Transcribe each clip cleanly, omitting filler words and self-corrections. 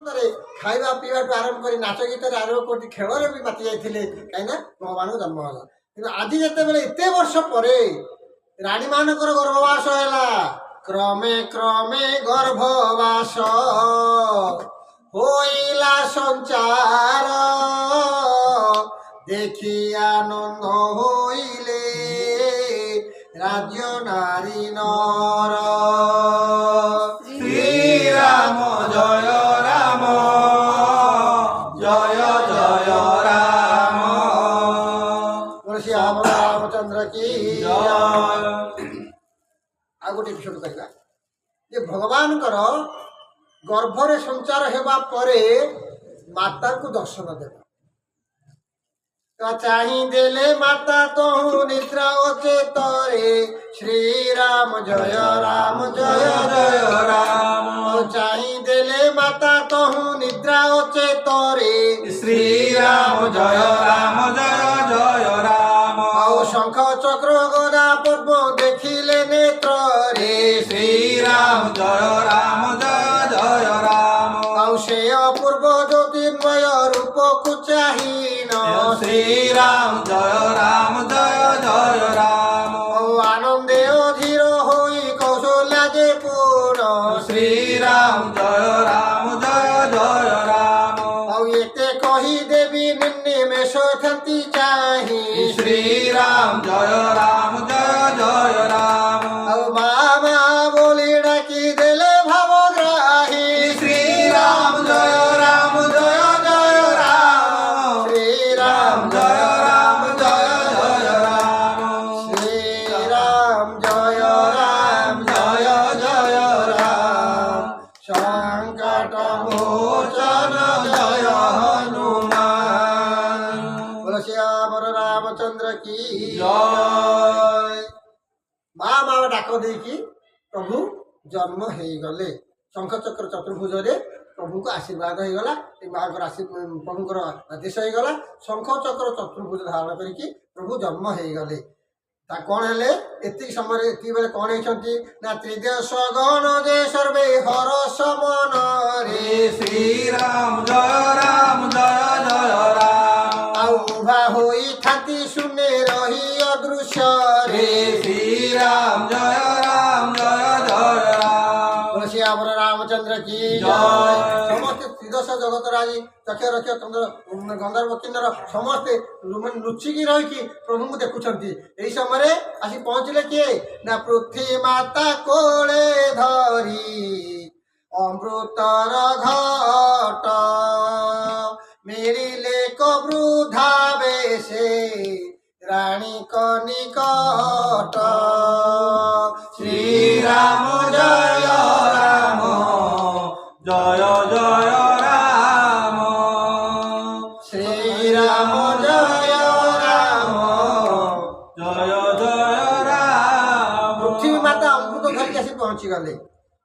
ଖାଇବା ପିଇବାଠୁ ଆରମ୍ଭ କରି ନାଚ ଗୀତରେ ଆରମ୍ଭ କରି ଖେଳରେ ବି ମାତି ଯାଇଥିଲେ, କାହିଁକିନା ଭଗବାନଙ୍କ ଜନ୍ମ ହେଲା। କିନ୍ତୁ ଆଜି ଯେତେବେଳେ ଏତେ ବର୍ଷ ପରେ ରାଣୀମାନଙ୍କର ଗର୍ଭବାସ ହେଲା, କ୍ରମେ କ୍ରମେ ଗର୍ଭବାସ ହୋଇଲା ସଞ୍ଚାର, ଦେଖି ଆନନ୍ଦ ହୋଇଲେ ରାଜ୍ୟ ନାରୀ ନର। শ্রীরাম জয় রাম জয় জয় রাম শ্যাম রামচন্দ্র কি জয়। ଆଉ ଗୋଟେ ବିଷୟ କହିବା ଯେ ଭଗବାନଙ୍କର ଗର୍ଭରେ ସଞ୍ଚାର ହେବା ପରେ ମାତାଙ୍କୁ ଦର୍ଶନ ଦେବା। ଚାହିଁ ଦେଲେ ମାତା ତହୁ ନିଦ୍ରା ଅଚେତରେ, ଶ୍ରୀରାମ ଜୟ ରାମ ଜୟ ଜୟ ରାମ। ଚାହିଁ ଦେଲେ ମାତା ତହୁ ନିଦ୍ରା ଅଚେତରେ, শ্রীরাম জয় রাম জয় জয় রাম। ଆଉ ଶଙ୍ଖ ଚକ୍ର ଗଦା ପଦ୍ମ ଦେଖିଲେ ନେତ୍ରରେ, শ্রীরাম জয় রাম জয় জয় রাম। ଆଉ ସେ ଅପୂର୍ବ ଜ୍ୟୋତିର୍ମୟ ରୂପକୁ ଚାହିଁନ, শ্রীরাম জয় রাম জয় জয় রাম। ଆଉ ଆନନ୍ଦେ ଅଧୀର ହୋଇ କୌଶଲ୍ୟା ଯେ ପୂର୍ଣ୍ଣ, শ্রীরাম জয় রাম জয় জয় রাମ। ଆଉ ଏତେ କହି ଦେବି ନିର୍ନିମେଷ ଥାନ୍ତି ଚାହିଁ, শ্রীরাম জয় রাম জয় জয় রাম। ଆଉ ମା ମା ବୋଲି ଡାକି ଦେଲେ ଭାବଗ୍ରାହୀ, শ্রীরাম জয় রাম জয় জয় রাম। ଶ୍ରୀରାମ জয় রাম জয় জয় রাম। ଶ୍ରୀରାମ ଜୟ ରାମ ଜୟ ଜୟ ରାମ। ସଂକଟ ମୋଚନ ଜୟ ହନୁମାନ। ବୋଲ ଶ୍ୟାମର ରାମଚନ୍ଦ୍ର କି জয়। ମା ମା ଡାକ ଦେଇକି ପ୍ରଭୁ ଜନ୍ମ ହେଇଗଲେ। ଶଙ୍ଖଚକ୍ର ଚତୁର୍ଭୁଜରେ ପ୍ରଭୁଙ୍କ ଆଶୀର୍ବାଦ ହେଇଗଲା, ମାଙ୍କର ପ୍ରଭୁଙ୍କର ଆଦେଶ ହେଇଗଲା। ଶଙ୍ଖଚକ୍ର ଚତୁର୍ଭୁଜ ଧାରଣ କରିକି ପ୍ରଭୁ ଜନ୍ମ ହେଇଗଲେ। ତା କ'ଣ ହେଲେ ଏତିକି ସମୟରେ ଏତିକି ବେଳେ କ'ଣ ହେଇଛନ୍ତି ନା ତ୍ରିଦେଶ ଗଣ ଯେ ସର୍ବେ ହରସ ମନରେ, শ্রীরাম জয় রাম ଜୟ ଜୟ ରାମ। ଆଉ ଉଭା ହୋଇଥାନ୍ତି ଶୂନ୍ୟ ରହି ଅଦୃଶ୍ୟରେ, শ্রীরাম জয় রাম জয় জয় রাମ। ତୁଳସୀ ଆମର ରାମଚନ୍ଦ୍ର କି ଜୟ। ସମସ୍ତେ ତ୍ରିଦଶ ଜଗତର ଆଜି ଚକ୍ଷ ରକ୍ଷ ଗନ୍ଧର୍ବ କିନ୍ନର ସମସ୍ତେ ଲୁଚିକି ରହିକି ପ୍ରଭୁଙ୍କୁ ଦେଖୁଛନ୍ତି। ଏହି ସମୟରେ ଆସି ପହଞ୍ଚିଲେ କିଏ ନା ପୃଥ୍ୱୀ ମାତା କୋଳେ ଧରି ଅମୃତର ଘଟ, ମିଳିଲେ କବୃଦ୍ଧା ବେଶେ ରାଣୀ କନିକଟ। শ্রীরাম জয় রাম জয় জয় রাম। শ্রীরাম জয় রাম জয় জয় রাম। পৃথিবী মাতা অମୃତ ଧରିକି ଆସି ପହଞ୍ଚିଗଲେ।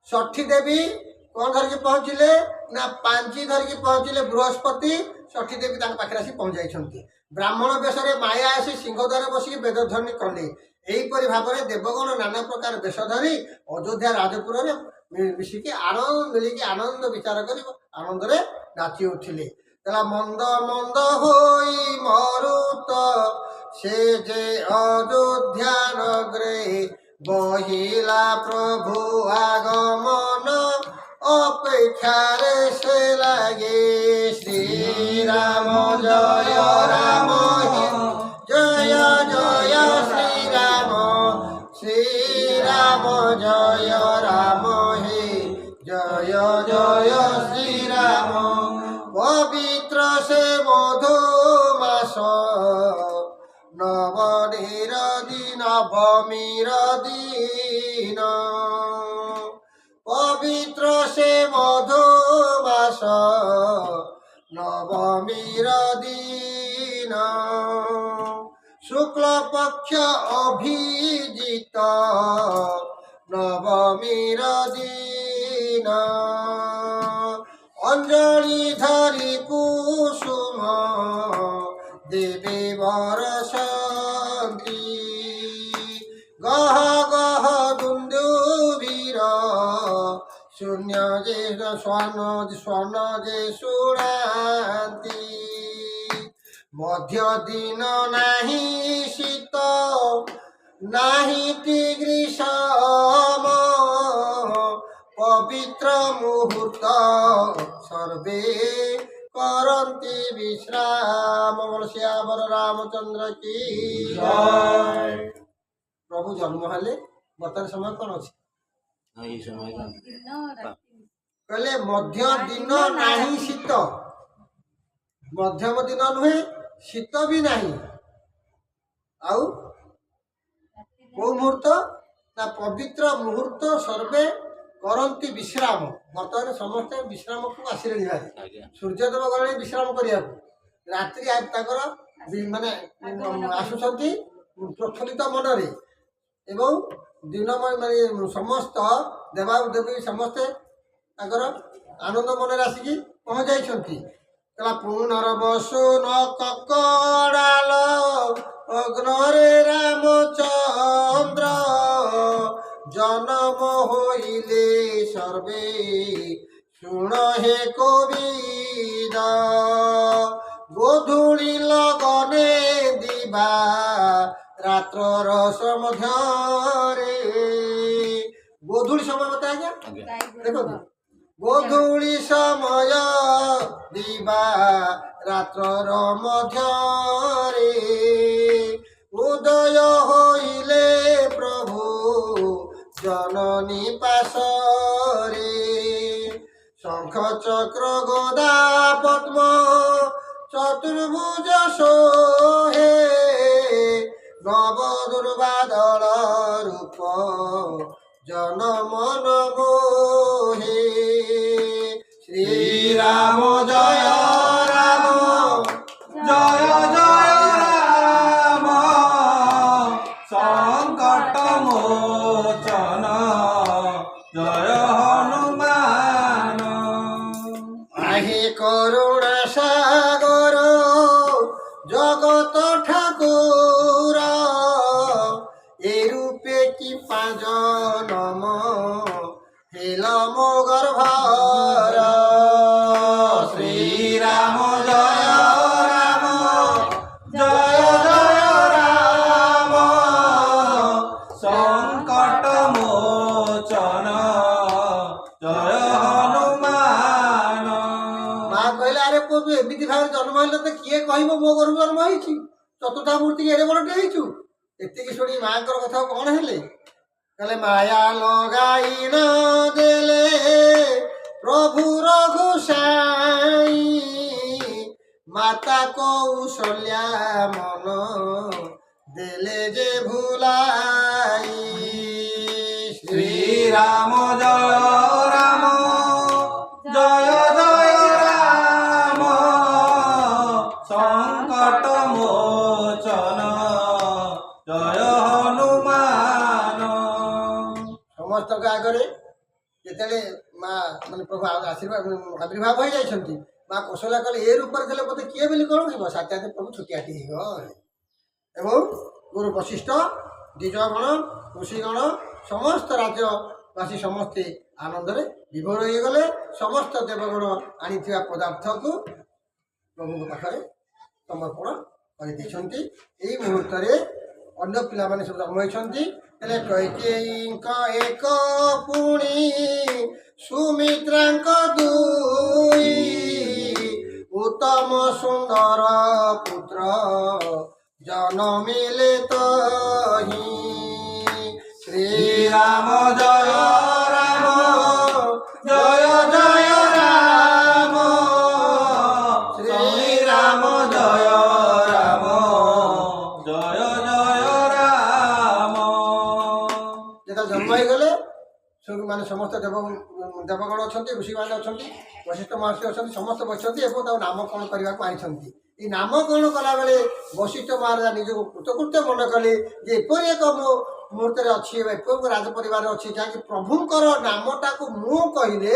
ଷଠି ଦେବୀ କ'ଣ ଧରିକି ପହଞ୍ଚିଲେ ନା ପାଞ୍ଜି ଧରିକି ପହଞ୍ଚିଲେ ବୃହସ୍ପତି। ଷଠି ଦେବୀ ତାଙ୍କ ପାଖରେ ଆସି ପହଞ୍ଚାଇଛନ୍ତି। ବ୍ରାହ୍ମଣ ବେଶରେ ମାୟା ଆସି ସିଂହଦ୍ୱାର ବସିକି ବେଦଧ୍ୱନି କଲେ। ଏହିପରି ଭାବରେ ଦେବଗଣ ନାନା ପ୍ରକାର ବେଶ ଧରି ଅଯୋଧ୍ୟା ରାଜପୁରରେ ମିଶିକି ମିଳିକି ଆନନ୍ଦ ବିଚାର କରି ଆନନ୍ଦରେ ନାଚି ଉଠିଲେ। ତାହା ମନ୍ଦ ମନ୍ଦ ହୋଇ ମରୁତ ସେ ଯେ ଅଯୋଧ୍ୟା ନଗରେ, ବହିଲା ପ୍ରଭୁ ଆଗମନ ଅପେକ୍ଷାରେ ସେ ଲାଗେ। ଶ୍ରୀରାମ ଜୟ ରାମ ଜୟ ଜୟ ଶ୍ରୀରାମ, ଶ୍ରୀରାମ ଜୟ ରାମ হে জয় জয় শ্রীরাম। পবিত্র সে মধু মাস নবনীর দিন নবমীর দিন, পবিত্র সে মধু মাস নবমীর দিন, শুক্ল পক্ষ অভিজিত নবমীর দিন, অঞ্জলি ধরি কুসুম দেবে বরসন্তি, গহ গহ দুন্দুভীর শূন্য যে স্বর্ণ স্বর্ণ যে শুଣାନ୍ତି মধ্য দিন নাহি শীত নাহি গ্রীষ্ম পবিত্র মুহূর্ত সর্বে করন্তি বিশ্রাম। বল শ্যাবর রামচন্দ্র কি জয়। প্রভু জন্ম হেলে বর্তমান সময় কোন আছে এই সময় କହିଲେ ମଧ୍ୟ ଦିନ ନାହିଁ ଶୀତ ମଧ୍ୟମ ଦିନ ନୁହେଁ ଶୀତ ବି ନାହିଁ ଆଉ କୋଉ ମୁହୂର୍ତ୍ତ ନା ପବିତ୍ର ମୁହୂର୍ତ୍ତ ସର୍ବେ କରନ୍ତି ବିଶ୍ରାମ। ବର୍ତ୍ତମାନ ସମସ୍ତେ ବିଶ୍ରାମକୁ ଆସିଲେଣି ଭାରି ସୂର୍ଯ୍ୟଦେବ ଗଲେଣି ବିଶ୍ରାମ କରିବାକୁ ରାତ୍ରି ତାଙ୍କର ମାନେ ଆସୁଛନ୍ତି ପ୍ରଫୁଲ୍ଲିତ ମନରେ ଏବଂ ଦିନ ମାନେ ସମସ୍ତ ଦେବାଦେବୀ ସମସ୍ତେ ତାଙ୍କର ଆନନ୍ଦ ମନରେ ଆସିକି ପହଞ୍ଚାଇଛନ୍ତି। କହିଲା ପୁନର୍ବସୁ ନ କକଡ଼ାଲ ଅଗ୍ନରେ ରାମଚନ୍ଦ୍ର ଜନମ ହୋଇଲେ ସର୍ବେ ଶୁଣ ହେ କୋବିଦ ଗୋଧୂଳି লগনে ଦିବା ରାତ୍ରର ମଧ୍ୟରେ ଗୋଧୂଳି ସମୟ ମତେ ଆଜ୍ଞା ଦେଖନ୍ତୁ ଗୋଧୂଳି ସମୟ ଦିବା ରାତ୍ରର ମଧ୍ୟରେ ଉଦୟ ହୋଇଲେ ପ୍ରଭୁ ଜନନୀ ପାଶରେ ଶଙ୍ଖ ଚକ୍ର ଗଦା ପଦ୍ମ ଚତୁର୍ଭୁଜ ଶୋହେ ନବ ଦୁର୍ବାଦଳ ରୂପ ଜନମନ ମୋহে। শ্রীরাম জয় রাম জয় জয় রাম সংকট মোচন জয় হনুমান। আহে করুণা সাগর জগত ঠাকুর এ রূপে কি পাঁচনম হেল মো গর্ভর। শ্রীরাম জয় রাম জয় জয় রাম সংকট মোচন জয় হনুমান। মা କହିଲେ ଆରେ ପୁଅ ତୁ ଏମିତି ଭାବରେ ଜନ୍ମ ହେଲେ ତ କିଏ କହିବ ମୋ ଘରୁ ଜନ୍ମ ହେଇଛି ଚତୁର୍ଥା ମୂର୍ତ୍ତି ଏଡ଼େ ବଡ଼ଟେ ହେଇଛୁ। ଏତିକି ଶୁଣି ମାଙ୍କର କଥା କଣ ହେଲେ କହିଲେ ମାୟା ଲଗାଇ ନ ଦେଲେ ପ୍ରଭୁ ରଘୁସାଇ ମାତା କୌଶଲ୍ୟା ମନ ଦେଲେ ଯେ ଭୁলাই। শ্রীরাম জয় রাম জয় জয় রাম সংকট মোচন জয় হনুমান। ସମସ୍ତଙ୍କ ଆଗରେ ଯେତେବେଳେ ମା ମାନେ ପ୍ରଭୁ ଆବିର୍ଭାବ ହୋଇଯାଇଛନ୍ତି ମା କୌଶଲ୍ୟା କହିଲେ ଏ ରୂପରେ ଥିଲେ ମୋତେ କିଏ ବୋଲି କ'ଣ କହିବ ସାକ୍ଷାତ ପ୍ରଭୁ ଛୋଟିଆଟି ହେଇଗଲେ ଏବଂ ଗୁରୁ ବଶିଷ୍ଠ ଦ୍ୱିଜଗଣ ଋଷିଗଣ ସମସ୍ତ ରାଜ୍ୟବାସୀ ସମସ୍ତେ ଆନନ୍ଦରେ ବିଭୋର ହୋଇଗଲେ। ସମସ୍ତ ଦେବଗଣ ଆଣିଥିବା ପଦାର୍ଥକୁ ପ୍ରଭୁଙ୍କ ପାଖରେ ସମର୍ପଣ କରିଦେଇଛନ୍ତି। ଏଇ ମୁହୂର୍ତ୍ତରେ ଅନ୍ୟ ପିଲାମାନେ ସବୁ ଜନ୍ମ ହୋଇଛନ୍ତି। ହେଲେ କୈକେୟୀଙ୍କ ଏକ ପୁଣି ସୁମିତ୍ରାଙ୍କ ଦୁଇ ଉତ୍ତମ ସୁନ୍ଦର ପୁତ୍ର ଜନମିଲେ ତହିଁ। শ্রীরাম জয় রাম জয় জয় রাম শ্রীরাম জয় রাম জয় জয় রাম। যেତେବେଳେ ଜନ୍ମ ହେଇଗଲେ ମାନେ ସମସ୍ତ ଦେବଗଣ ଅଛନ୍ତି ଋଷିମାନେ ଅଛନ୍ତି ବଶିଷ୍ଠ ମହର୍ଷି ଅଛନ୍ତି ସମସ୍ତେ ବସିଛନ୍ତି ଏବଂ ତାକୁ ନାମକରଣ କରିବାକୁ ଆଣିଛନ୍ତି। এই ନାମକରଣ କଲାବେଳେ ବଶିଷ୍ଠ ମହାରାଜା ନିଜକୁ କୃତକୃତ୍ୟ ମନେ କଲେ ଯେ ଏପରି ଏକ ମୁହୂର୍ତ୍ତରେ ଅଛି ଏପରି ରାଜ ପରିବାର ଅଛି ଯାହାକି ପ୍ରଭୁଙ୍କର ନାମଟାକୁ ମୁଁ କହିଲେ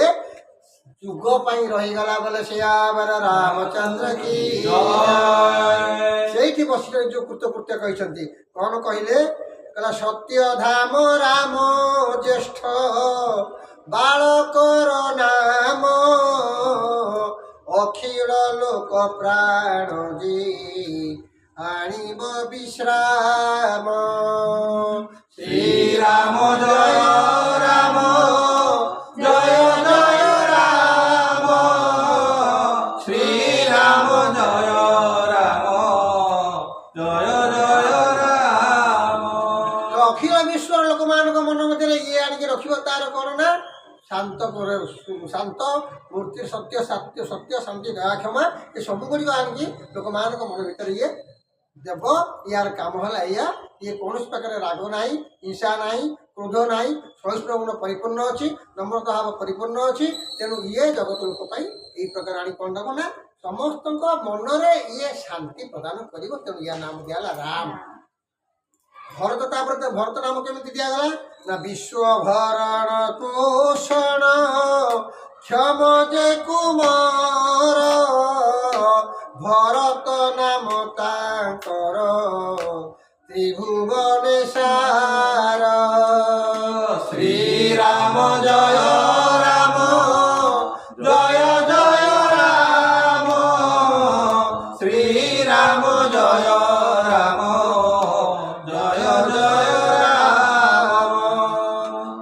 ଯୁଗ ପାଇଁ ରହିଗଲା ବୋଲେ ଶ୍ୟାବର ରାମଚନ୍ଦ୍ର କି ସେଇଠି ବଶିଷ୍ଠ ଯୋଉ କୃତକୃତ୍ୟ କହିଛନ୍ତି କଣ କହିଲେ କହିଲା ସତ୍ୟ ଧାମ ରାମ ଜ୍ୟେଷ୍ଠ বালকর নাম অখিল লোক প্রাণ যে আনিব বিশ্রাম। শ্রীরাম জয় রাম জয় জয় রাম, শ্রীরাম জয় রাম জয় জয় রাম। অখিଳ ବିଶ୍ୱର ଲୋକମାନଙ୍କ ମନ ମଧ୍ୟରେ ଇଏ ଆଣିକି ରଖିବ ତାର କ'ଣ ନା ଶାନ୍ତ ପରେ ଶାନ୍ତ ମୂର୍ତ୍ତି ସତ୍ୟ ସତ୍ୟ ସତ୍ୟ ଶାନ୍ତି ଦୟା କ୍ଷମା ଏ ସବୁ ଗୁଡ଼ିକ ଆଣିକି ଲୋକମାନଙ୍କ ମନ ଭିତରେ ଇଏ ଦେବ। ୟାର କାମ ହେଲା ଏଇଆ, ଇଏ କୌଣସି ପ୍ରକାର ରାଗ ନାହିଁ, ହିଂସା ନାହିଁ, କ୍ରୋଧ ନାହିଁ, ସହିଷ୍ଣୁ ଗୁଣ ପରିପୂର୍ଣ୍ଣ ଅଛି, ନମ୍ରତା ଭାବ ପରିପୂର୍ଣ୍ଣ ଅଛି। ତେଣୁ ଇଏ ଜଗତ ଲୋକ ପାଇଁ ଏଇ ପ୍ରକାର ଆଣି କ'ଣ ଦେବ ନା ସମସ୍ତଙ୍କ ମନରେ ଇଏ ଶାନ୍ତି ପ୍ରଦାନ କରିବ। ତେଣୁ ୟା ନାମ ଦିଆହେଲା ରାମ। ଭରତ ତାପରେ ଭରତ ନାମ କେମିତି ଦିଆଗଲା ନା ବିଶ୍ୱଭରଣ ପୋଷଣ କ୍ଷମ ଯେ କୁମାର ଭରତ ନାମ ତାଙ୍କର ତ୍ରିଭୁବନେ ସାର। ଶ୍ରୀରାମ ଜୟ ରାମ ଜୟ ଜୟ ରାମ, ଶ୍ରୀରାମ ଜୟ ରାମ ଜୟ ଜୟ ରାମ।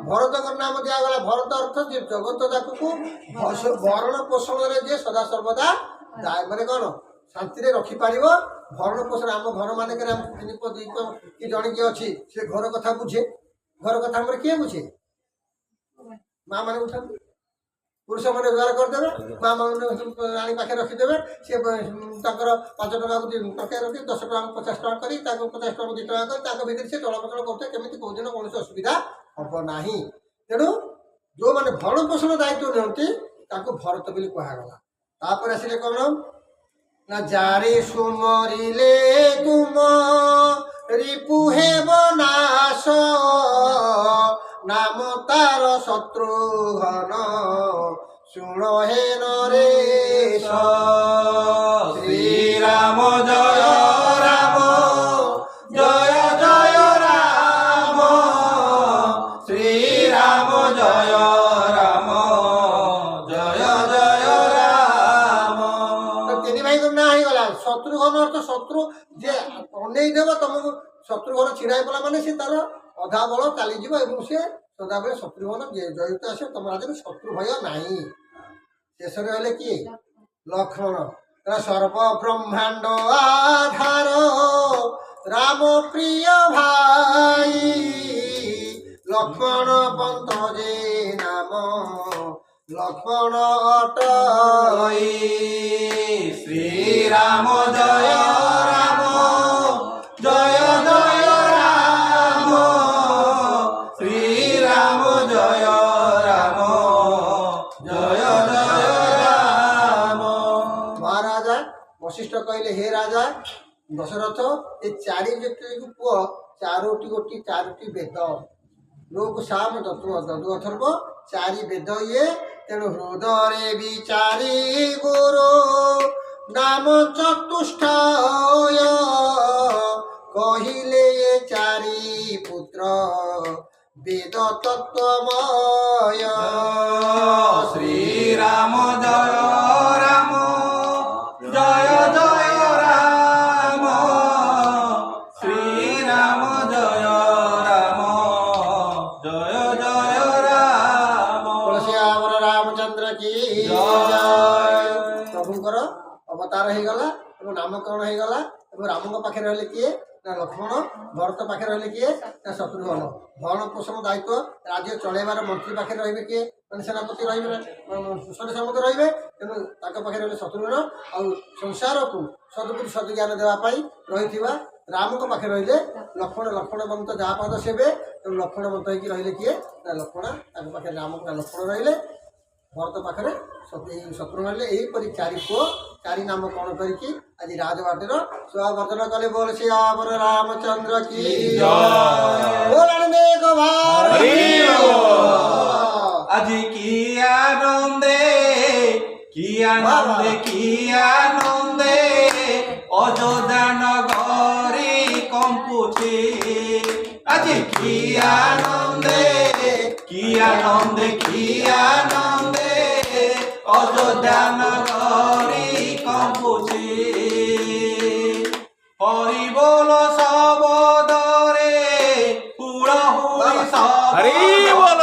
ଭରତଙ୍କର ନାମ ଦିଆଗଲା। ଭରତ ଅର୍ଥ ଯେ ଜଗତ ଯାକକୁ ଭରଣ ପୋଷଣରେ ଯେ ସଦା ସର୍ବଦା ମାନେ କ'ଣ ଶାନ୍ତିରେ ରଖିପାରିବ। ଭରଣ ପୋଷଣ ଆମ ଘର ମାନଙ୍କରେ ଆମ ତିନି ପୁଅ ଦୁଇ ପୁଅ କି ଜଣେ କିଏ ଅଛି ସେ ଘର କଥା ବୁଝେ। ଘର କଥା ଆମର କିଏ ବୁଝେ? ମା ମାନେ ବୁଝନ୍ତି। ପୁରୁଷମାନେ ରୋଜଗାର କରିଦେବେ, ମା ମାନେ ଆଣି ପାଖରେ ରଖିଦେବେ। ସିଏ ତାଙ୍କର 5 ଟଙ୍କାକୁ ଟଙ୍କାଏ ରଖି 10 ଟଙ୍କାକୁ 50 ଟଙ୍କା କରି ତାକୁ 50 ଟଙ୍କାକୁ 2 ଟଙ୍କା କରି ତାଙ୍କ ଭିତରେ ସେ ଚଳପ୍ରଚଳ କରୁଥିବେ। କେମିତି କେଉଁ ଦିନ କୌଣସି ଅସୁବିଧା ହେବ ନାହିଁ। ତେଣୁ ଯେଉଁମାନେ ଭରଣ ପୋଷଣ ଦାୟିତ୍ୱ ନିଅନ୍ତି ତାଙ୍କୁ ଭରତ ବୋଲି କୁହାଗଲା। ତାପରେ ଆସିଲେ କ'ଣ ନା ଜାରେ ସୁମରିଲେ ତୁମ ରିପୁ ହେବ ନାଶ ନାମ ତାର ଶତ୍ରୁଘ୍ନ ଶୁଣ ହେ ନରେଶ। ଶ୍ରୀରାମ ଜୟ ରାମ ଜୟ ଜୟ ରାମ, ଶ୍ରୀରାମ ଜୟ ରାମ ଜୟ ଜୟ ରାମ। ତିନି ଭାଇଙ୍କର ନାଁ ହେଇଗଲା। ଶତ୍ରୁଘ୍ନ ଅର୍ଥ ଶତ୍ରୁ ଯେ ଅନେଇ ଦେବ ତମକୁ। ଶତ୍ରୁଘ୍ନ ଛିଡ଼ା ହେଇଗଲା ମାନେ ସେ ତାର ଅଧା ବଳ ଚାଲିଯିବ ଏବଂ ସେ ସଦାବେଳେ ଶତ୍ରୁଘ୍ନ ଜୟିତ ଆସିବ। ତମ ରାଜ୍ୟରେ ଶତ୍ରୁ ଭୟ ନାହିଁ। ଶେଷରେ ରହିଲେ କିଏ? ଲକ୍ଷ୍ମଣ। ସର୍ବ ବ୍ରହ୍ମାଣ୍ଡ ଆଧାର ରାମ ପ୍ରିୟ ଭାଇ ଲକ୍ଷ୍ମଣ ପନ୍ତ ଯେ ନାମ ଲକ୍ଷ୍ମଣ ଅଟଇ। ଶ୍ରୀରାମ ଜୟ ରାମ ଜୟ ଜୟ ରାମ, ଶ୍ରୀରାମ ଜୟ ରାମ ଜୟ ଜୟ ରାମ। ମହାରାଜା ବଶିଷ୍ଠ କହିଲେ ହେ ରାଜା ଦଶରଥ ଏ 4 ପୁଅ 4ଟି ବେଦ ଲୋକ ସାମ ଦଦୁ ଅଥର୍ବ 4 ବେଦ ଇଏ। ତେଣୁ ହୃଦୟରେ ବିଚାରି ଗୁରୁ ନାମ ଚତୁଷ୍ଟୟ କହିଲେ ଏ 4 ପୁତ୍ର ବେଦ ତତ୍ତ୍ୱମୟ। ଶ୍ରୀରାମ ଜୟ ରାମ ଜୟ ଜୟ ରାମ, ଶ୍ରୀରାମ ଜୟ ରାମ ଜୟ ଜୟ ରାମ। ତୁଳସୀଆବର ରାମଚନ୍ଦ୍ର କି ଜୟ। ପ୍ରଭୁଙ୍କର ଅବତାର ହେଇଗଲା ଏବଂ ନାମକରଣ ହେଇଗଲା। ଏବଂ ରାମଙ୍କ ପାଖରେ ରହିଲେ କିଏ ନା ଲକ୍ଷ୍ମଣ। ଭରତ ପାଖରେ ରହିଲେ କିଏ ନା ଶତ୍ରୁଘ୍ନ। ଭରଣ ପୋଷଣ ଦାୟିତ୍ୱ ରାଜ୍ୟ ଚଳେଇବାର ମନ୍ତ୍ରୀ ପାଖରେ ରହିବେ କିଏ ମାନେ ସେନାପତି ରହିବେ ନା ସାମନ୍ତ ରହିବେ। ତେଣୁ ତାଙ୍କ ପାଖରେ ରହିଲେ ଶତ୍ରୁଘ୍ନ। ଆଉ ସଂସାରକୁ ସଦବୁଦ୍ଧି ସଦ୍ଜ୍ଞାନ ଦେବା ପାଇଁ ରହିଥିବା ରାମଙ୍କ ପାଖରେ ରହିଲେ ଲକ୍ଷ୍ମଣ। ଲକ୍ଷ୍ମଣ ବନ୍ତ ଯାହା ପାଦ ସେବେ। ତେଣୁ ଲକ୍ଷ୍ମଣ ବନ୍ତ ହେଇକି ରହିଲେ କିଏ ନା ଲକ୍ଷ୍ମଣ। ତାଙ୍କ ପାଖରେ ରାମଙ୍କ ଲକ୍ଷ୍ମଣ ରହିଲେ। ଭରତ ପାଖରେ ଶତ୍ରୁଘ୍ନ ରହିଲେ। ଏହିପରି 4 ପୁଅ 4 ନାମ କ'ଣ କରିକି ଆଜି ରାଜବାଟୀର ସ୍ୱବର୍ଦ୍ଧନ କଲେ। ବୋଲ ଶ୍ରୀରାମ ରାମଚନ୍ଦ୍ର କି ଜୟ। আজি কি আনন্দে কি আনন্দে কি আনন্দে অযোধ্যা নগরী কম্পুছে। আজি কি আনন্দে কি আনন্দে অযোধ্যা নগরী কম্পুছে হরি বল সবদরে হুড়হুড়ি হরি বল।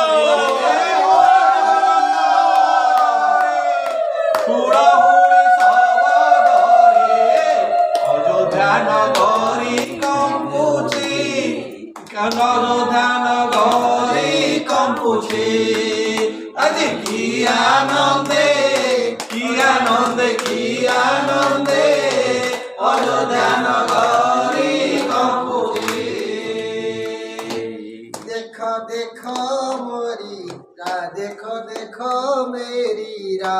হুড়হুড়ি সবদরে অযোধ্যা নগরী কম্পুছে অযোধ্যা নগরী কম্পুছে আজ কি আনন্দে অযোধ্যা নগরী কম্পুছে देखो देखो मोरी रा देखो देखो मेरी रा